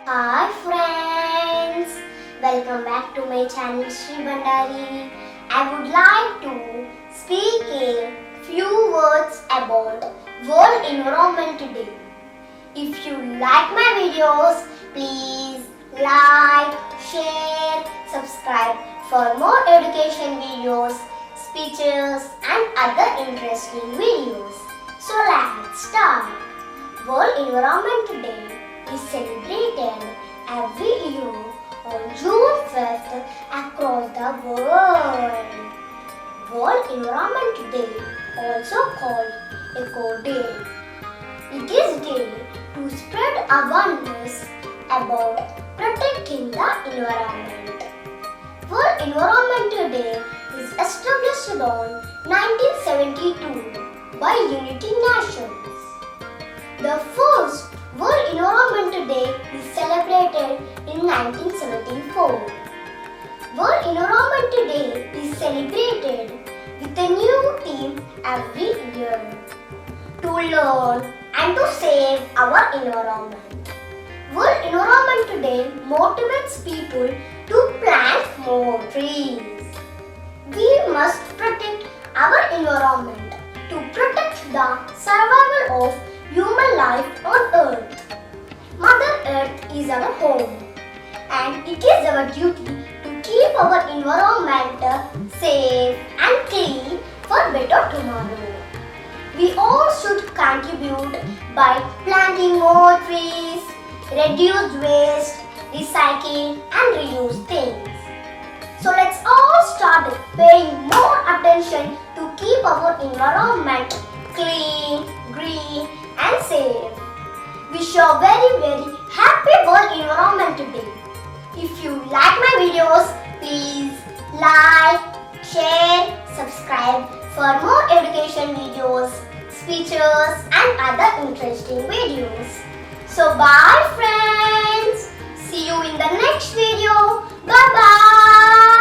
Hi friends, welcome back to my channel Sri Bandari. I would like to speak a few words about World Environment Day. If you like my videos, please like, share, subscribe for more education videos, speeches and other interesting videos. So let's start. World Environment Day is celebrated every year on June 5th across the world. World Environment Day, also called Eco Day. It is day to spread awareness about protecting the environment. World Environment Day is established on 1972 by United Nations. The first World Environment Day is celebrated in 1974. World Environment Day is celebrated with a new theme every year to learn and to save our environment. World Environment Day motivates people to plant more trees. We must protect our environment to protect the survival of human life on Earth. Mother Earth is our home and it is our duty to keep our environment safe and clean for better tomorrow. We all should contribute by planting more trees, reduce waste, recycle and reuse things. So let's all start paying more attention to keep our environment clean, green and safe. Wish you a very happy World Environment Day. If you like my videos, please like, share, subscribe for more education videos, speeches and other interesting videos. So bye friends. See you in the next video. Bye bye.